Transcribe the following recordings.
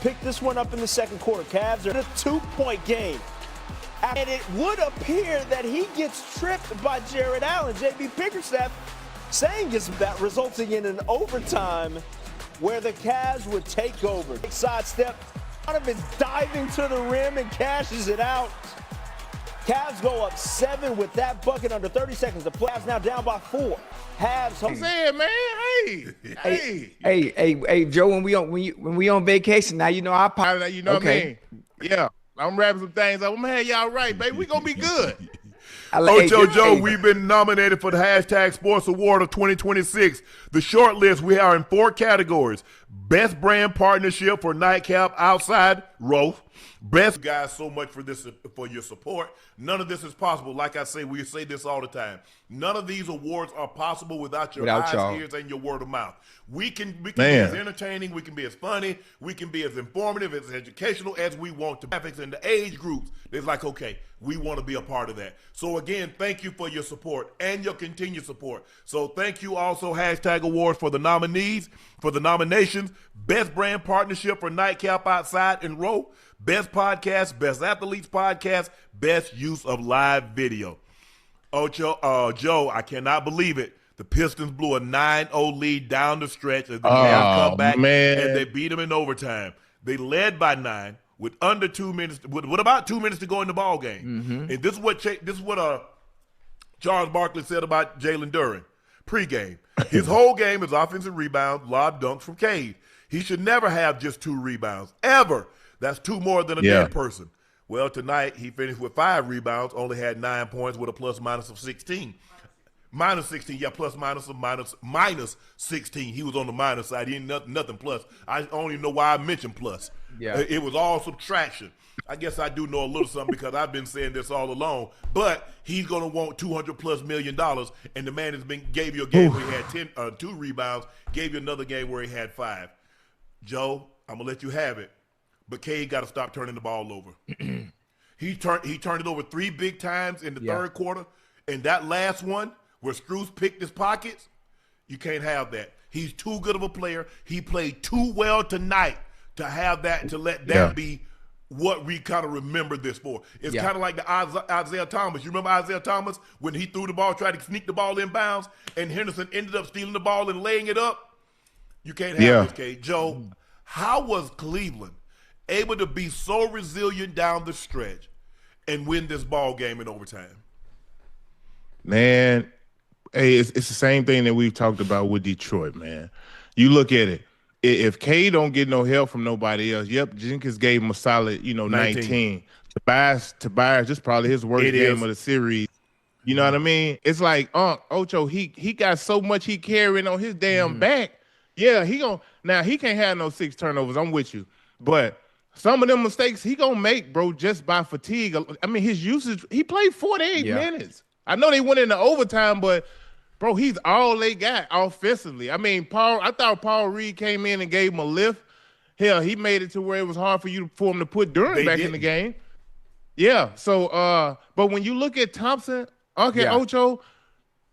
pick this one up in the second quarter. Cavs are in a 2-point game. And it would appear that he gets tripped by Jared Allen. J.B. Bickerstaff saying is that resulting in an overtime where the Cavs would take over. Sidestep, Donovan diving to the rim and cashes it out. Cavs go up 7 with that bucket under 30 seconds. The Cavs now down by 4. I'm saying, man, hey, Joe. When we on vacation, now you know our pilot. You know okay. What I mean? Yeah, I'm wrapping some things up. I'm gonna have y'all right, baby. We gonna be good. Joe, we've been nominated for the hashtag Sports Award of 2026. The short list, we are in 4 categories. Best brand partnership for Nightcap Outside Row. Best guys so much for your support. None of this is possible. Like I say, we say this all the time. None of these awards are possible without your eyes, ears, and your word of mouth. We can be as entertaining, we can be as funny, we can be as informative, as educational as we want to. Graphics and the age groups, it's like, okay, we want to be a part of that. So again, thank you for your support and your continued support. So thank you also, hashtag awards for the nominees, for the nominations. Best brand partnership for Nightcap Outside and Row. Best podcast, best athletes podcast, best use of live video. Joe, I cannot believe it. The Pistons blew a 9-0 lead down the stretch as the Cavs come back and they beat them in overtime. They led by 9 with under 2 minutes, with about 2 minutes to go in the ball game. Mm-hmm. And this is what Charles Barkley said about Jalen Duren pregame. His whole game is offensive rebounds, lob dunks from Cade. He should never have just 2 rebounds, ever. That's 2 more than a dead person. Well, tonight he finished with 5 rebounds, only had 9 points with a plus-minus of 16. Minus 16, yeah, plus-minus of minus 16. He was on the minus side. He ain't nothing plus. I don't even know why I mentioned plus. Yeah. It was all subtraction. I guess I do know a little something because I've been saying this all along. But he's going to want $200+ million, and the man gave you a game where he had 2 rebounds, gave you another game where he had 5. Joe, I'm going to let you have it. But Cade got to stop turning the ball over. He turned it over 3 big times in the third quarter. And that last one where Strus picked his pockets, you can't have that. He's too good of a player. He played too well tonight to have that, to let that be what we kind of remember this for. It's kind of like the Isaiah Thomas. You remember Isaiah Thomas when he threw the ball, tried to sneak the ball inbounds, and Henderson ended up stealing the ball and laying it up? You can't have this, Cade. Joe, how was Cleveland able to be so resilient down the stretch and win this ball game in overtime? Man, hey, it's the same thing that we've talked about with Detroit, man. You look at it. If K don't get no help from nobody else, Jenkins gave him a solid, 19. Tobias, this is probably his worst game of the series. You know what I mean? It's like, Ocho, he got so much he carrying on his damn back. Yeah, he can't have no 6 turnovers. I'm with you. But some of them mistakes he gonna make, bro, just by fatigue. I mean, his usage, he played 48 minutes. I know they went into overtime, but bro, he's all they got offensively. I mean, I thought Paul Reed came in and gave him a lift. Hell, he made it to where it was hard for him to put Duren back in the game. Yeah. So but when you look at Thompson, Ocho,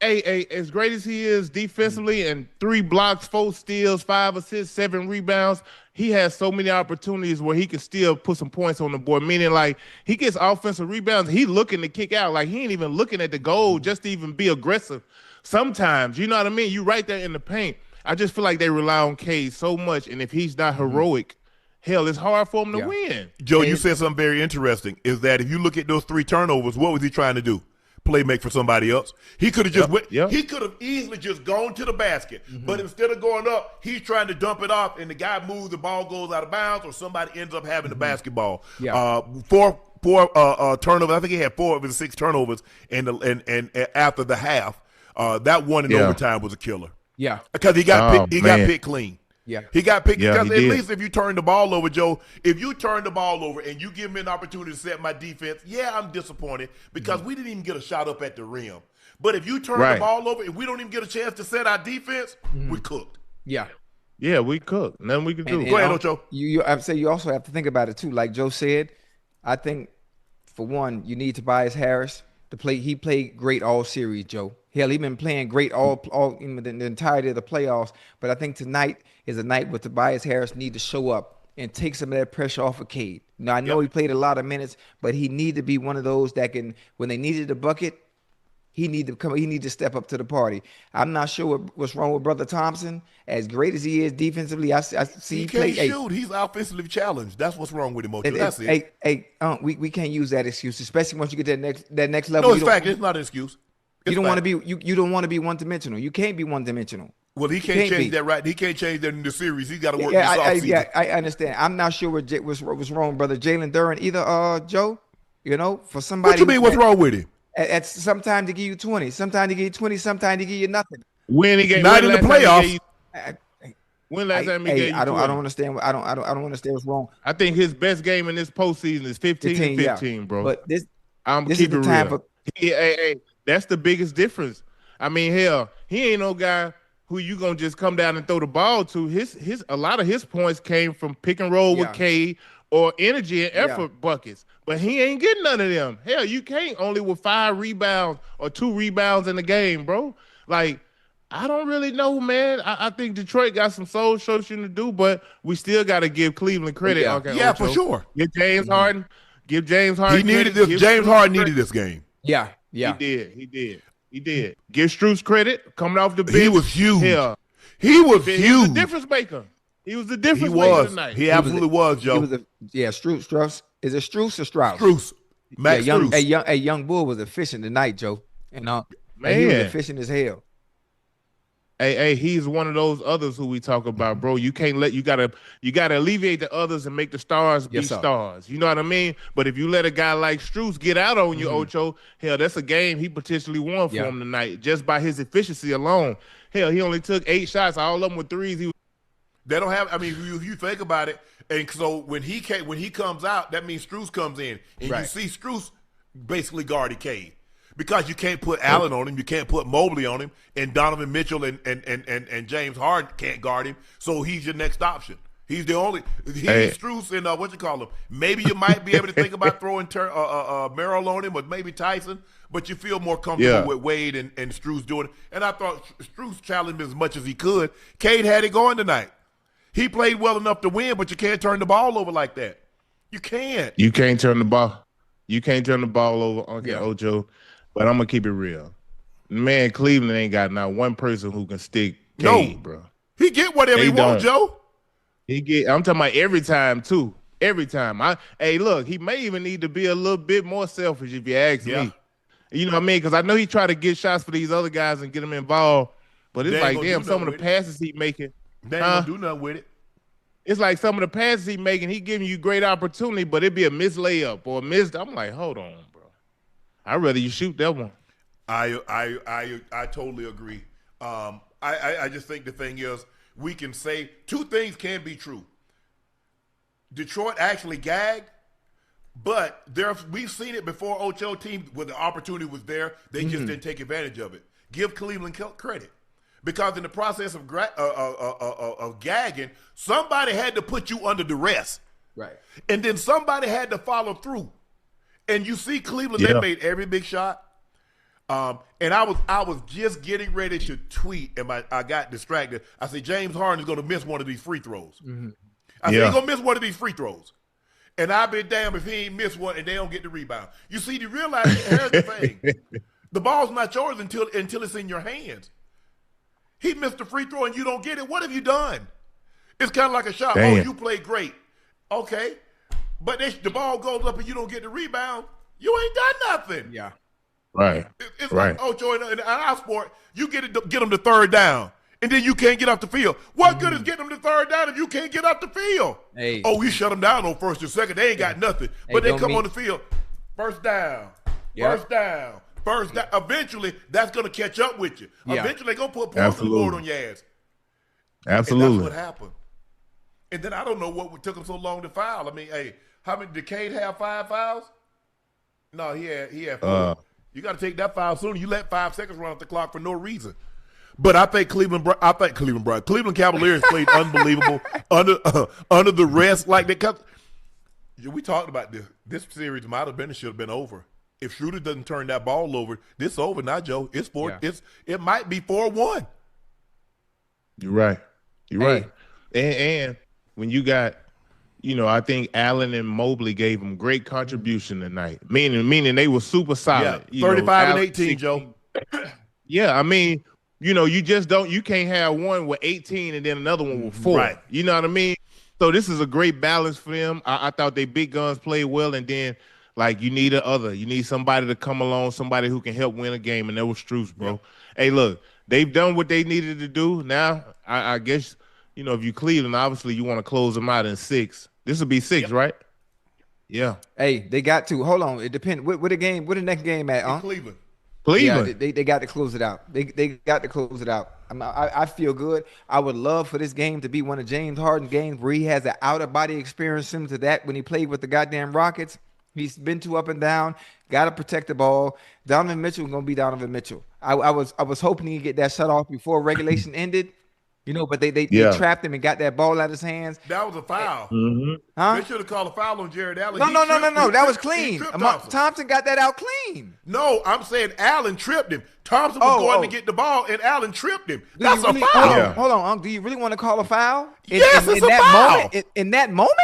as great as he is defensively and 3 blocks, 4 steals, 5 assists, 7 rebounds, he has so many opportunities where he can still put some points on the board, meaning like he gets offensive rebounds. He looking to kick out. Like he ain't even looking at the goal just to even be aggressive. Sometimes, you know what I mean? You right there in the paint. I just feel like they rely on Cade so much, and if he's not heroic, hell, it's hard for him to win. Joe, you said something very interesting, is that if you look at those 3 turnovers, what was he trying to do? Play make for somebody else. He could have just he could have easily just gone to the basket. But instead of going up, he's trying to dump it off, and the guy moves, the ball goes out of bounds, or somebody ends up having the basketball. 4 turnovers. I think he had 4 of his 6 turnovers and after the half. That one in overtime was a killer. Yeah. Because he got picked clean. Yeah. He got picked because at least if you turn the ball over, Joe, if you turn the ball over and you give me an opportunity to set my defense, I'm disappointed because we didn't even get a shot up at the rim. But if you turn the ball over and we don't even get a chance to set our defense, we cooked. Yeah. Yeah, we cooked. Nothing we could do. Go ahead, Ocho. I'd say you also have to think about it too. Like Joe said, I think for one, you need Tobias Harris to play. He played great all series, Joe. Hell, he been playing great all in the entirety of the playoffs. But I think tonight is a night where Tobias Harris need to show up and take some of that pressure off of Cade. Now, I know he played a lot of minutes, but he need to be one of those that can, when they needed the bucket, he need to come. He need to step up to the party. I'm not sure what's wrong with Brother Thompson. As great as he is defensively, I see he can't shoot. He's offensively challenged. That's what's wrong with him, Ocho. That's it. We can't use that excuse, especially once you get to that next level. No, it's fact. It's not an excuse. You don't want to be you don't want to be one dimensional. You can't be one dimensional. Well, he can't change that, right? He can't change that in the series. He's got to work this offseason. I understand. I'm not sure what was wrong, brother Jalen Duren either. Joe, for somebody. What you mean? What's wrong with him? At sometimes to give you 20, sometimes to give you 20, sometimes to give you nothing. When he gave not in the playoffs. When last time he gave you 20? I don't understand. I don't understand what's wrong. I think his best game in this postseason is 15-15, bro. But this keep is the it time real. That's the biggest difference. I mean, hell, he ain't no guy who you gonna just come down and throw the ball to. A lot of his points came from pick and roll with Cade or energy and effort buckets. But he ain't getting none of them. Hell, you can't only with 5 rebounds or 2 rebounds in the game, bro. Like, I don't really know, man. I think Detroit got some soul searching to do, but we still got to give Cleveland credit. Yeah, for sure. Give James Harden. Give James Harden. He needed this. James Harden needed this game. Yeah. He did. Give Strus credit coming off the bench. He was huge. Yeah. He was huge. He was the difference maker. He was the difference maker tonight. He absolutely was, Joe. Strus. Is it Strus or Strauss? Strus. Max Strus. A young bull was efficient tonight, Joe. And man, he was efficient as hell. Hey, he's one of those others who we talk about, bro. You can't you gotta alleviate the others and make the stars be stars. You know what I mean? But if you let a guy like Strus get out on you, Ocho, hell, that's a game he potentially won for him tonight just by his efficiency alone. Hell, he only took 8 shots, all of them with threes. They don't have. I mean, if you think about it, and so when he comes out, that means Strus comes in, and you see Strus basically guarding Cade. Because you can't put Allen on him, you can't put Mobley on him, and Donovan Mitchell and James Harden can't guard him. So he's your next option. He's the only. He's Strus and what you call him. Maybe you might be able to think about throwing Merrill on him, or maybe Tyson. But you feel more comfortable with Wade and Strus doing it. And I thought Strus challenged him as much as he could. Cade had it going tonight. He played well enough to win, but you can't turn the ball over like that. You can't. You can't turn the ball. You can't turn the ball over, Ocho. But I'm gonna keep it real. Man, Cleveland ain't got not one person who can stick Cade, bro. He get whatever he wants, Joe. I'm talking about every time too. Every time. Look, he may even need to be a little bit more selfish if you ask me. You know what I mean? Because I know he tried to get shots for these other guys and get them involved. But it's like, damn, some of the passes he making. They ain't gonna do nothing with it. It's like some of the passes he making, he giving you great opportunity, but it'd be a missed layup or a missed. I'm like, hold on, bro. I'd rather you shoot that one. I totally agree. I just think the thing is, we can say 2 things can be true. Detroit actually gagged, but we've seen it before. Ocho team, when the opportunity was there, they just didn't take advantage of it. Give Cleveland credit, because in the process of gagging, somebody had to put you under duress, right? And then somebody had to follow through. And you see Cleveland, they made every big shot. And I was just getting ready to tweet, and I got distracted. I said, James Harden is going to miss one of these free throws. I said, he's going to miss one of these free throws. And I'll be damned if he ain't missed one and they don't get the rebound. You see, you realize, here's the thing. The ball's not yours until it's in your hands. He missed a free throw and you don't get it. What have you done? It's kind of like a shot. Damn. Oh, you played great. Okay. But the ball goes up and you don't get the rebound. You ain't done nothing. Yeah. Right. It's like, Ocho, in our sport, you get them to third down, and then you can't get off the field. What good is getting them to third down if you can't get off the field? Hey. Oh, we shut them down on first and second. They ain't got nothing. But they come on the field, first down, first down. Eventually, that's going to catch up with you. Yeah. Eventually, they're going to put points on the board on your ass. Absolutely. And that's what happened. And then I don't know what took him so long to foul. I mean, how many did Cade have 5 fouls? No, he had 4. You got to take that foul soon. You let 5 seconds run off the clock for no reason. But I think Cleveland Cavaliers played unbelievable under the rest. Like we talked about this. This series might have been, it should have been over. If Schroeder doesn't turn that ball over, this over now, Joe. It's 4. Yeah. It might be 4-1. You're right. You're right. And when you got I think Allen and Mobley gave them great contribution tonight. Meaning they were super solid. Yeah, 35 and 18, 16, Joe. Yeah, you can't have one with 18 and then another one with 4. Right. You know what I mean? So this is a great balance for them. I thought they big guns played well, and then you need you need somebody to come along, somebody who can help win a game, and that was Strus, bro. Yep. Hey, look, they've done what they needed to do. Now, I guess, if you Cleveland, obviously you want to close them out in 6. This will be 6, right? Yeah. Hey, they got to. Hold on. It depends. What the next game at, huh? Cleveland. Yeah, they got to close it out. They got to close it out. I feel good. I would love for this game to be one of James Harden's games where he has an out-of-body experience similar to that when he played with the goddamn Rockets. He's been too up and down. Got to protect the ball. Donovan Mitchell is going to be Donovan Mitchell. I was hoping he'd get that shut off before regulation ended. But they trapped him and got that ball out of his hands. That was a foul. Mm-hmm. Huh? They should have called a foul on Jared Allen. No. That was clean. Thompson. Thompson got that out clean. No, I'm saying Allen tripped him. Thompson was going to get the ball, and Allen tripped him. That's a foul. Hold on. Do you really want to call a foul? Yes, it's a foul. In that moment?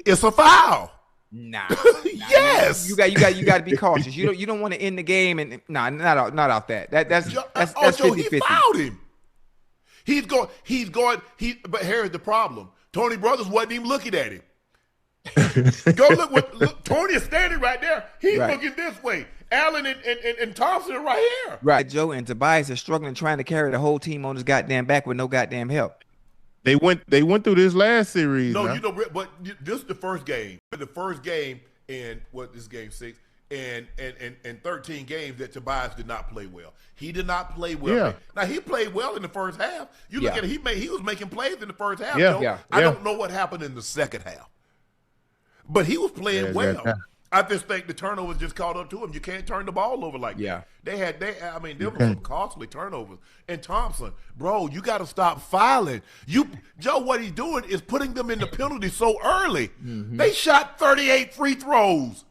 It's a foul. Nah. Yes. You got to be cautious. You don't want to end the game and not out that. That's 50-50. He fouled him. But here's the problem. Tony Brothers wasn't even looking at him. Go look. Tony is standing right there. He's looking this way. Allen and Thompson are right here. Right. Joe and Tobias are struggling trying to carry the whole team on his goddamn back with no goddamn help. They went through this last series. No, but this is the first game. The first game in this game 6 and 13 games that Tobias did not play well. He did not play well. Yeah. Now he played well in the first half. You look at it, he was making plays in the first half. Yeah. Though. Yeah. I don't know what happened in the second half. But he was playing well. I just think the turnovers just caught up to him. You can't turn the ball over like that. There were some costly turnovers. And Thompson, bro, you got to stop fouling. Joe, what he's doing is putting them in the penalty so early. Mm-hmm. They shot 38 free throws.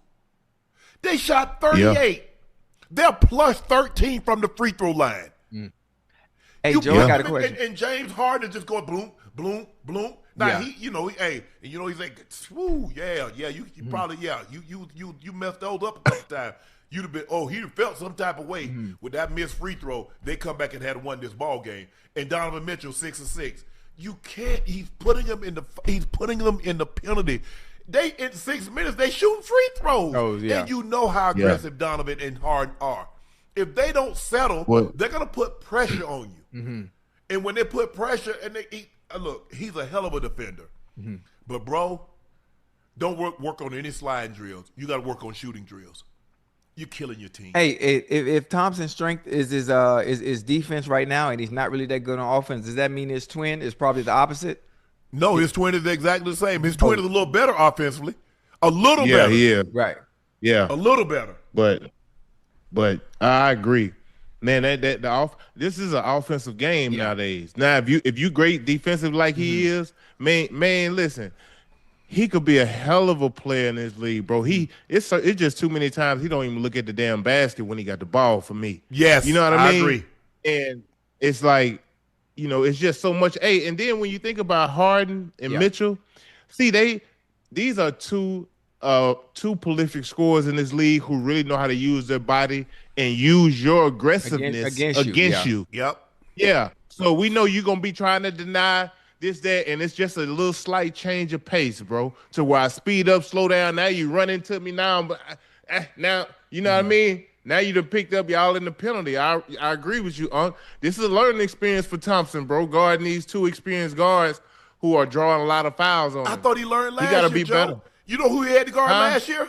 They shot 38. Yeah. They're plus 13 from the free throw line. Mm. Hey, Joe, I got a question. And James Harden is just going bloom, bloom, bloom. Now he's like, woo, you probably you messed those up a couple times. You'd have been, he felt some type of way with that missed free throw. They come back and had won this ball game. And Donovan Mitchell 6 of 6. You can't. He's putting them in the penalty. They in 6 minutes they shooting free throws. Oh, yeah. And you know how aggressive Donovan and Harden are. If they don't settle, they're gonna put pressure on you. Mm-hmm. And when they put pressure, and look, he's a hell of a defender. Mm-hmm. But bro, don't work on any sliding drills. You got to work on shooting drills. You're killing your team. Hey, if Thompson's strength is his defense right now, and he's not really that good on offense, does that mean his twin is probably the opposite? No, his twin is exactly the same. His twin is a little better offensively, a little better. Yeah, he is. Right. Yeah, a little better. But I agree, man. This is an offensive game nowadays. Now, if you great defensive like he is, man, listen, he could be a hell of a player in this league, bro. It's just too many times he don't even look at the damn basket when he got the ball. For me, yes, you know what I mean. I agree. And it's like, it's just so much. Hey, and then when you think about Harden and Mitchell, see, these are two prolific scorers in this league who really know how to use their body and use your aggressiveness against you. Yep. Yeah. So we know you're gonna be trying to deny this, that, and it's just a little slight change of pace, bro. To where I speed up, slow down. Now you run into me now, but now you know what I mean. Now you done picked up y'all in the penalty. I agree with you, Unc. This is a learning experience for Thompson, bro. Guarding these two experienced guards who are drawing a lot of fouls on him. I thought he learned last year. He got to be Joe. better. You know who he had to guard last year?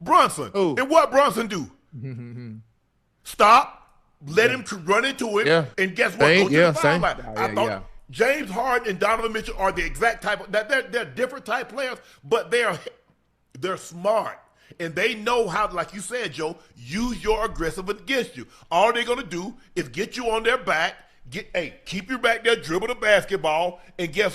Brunson. Who? And what Brunson do? Stop, let him run into it, and guess what? Go to the foul line. I thought James Harden and Donovan Mitchell are the exact type of they're different type players, but they're smart. And they know how, like you said, Joe, use your aggressive against you. All they're gonna do is get you on their back, keep you back there, dribble the basketball, and guess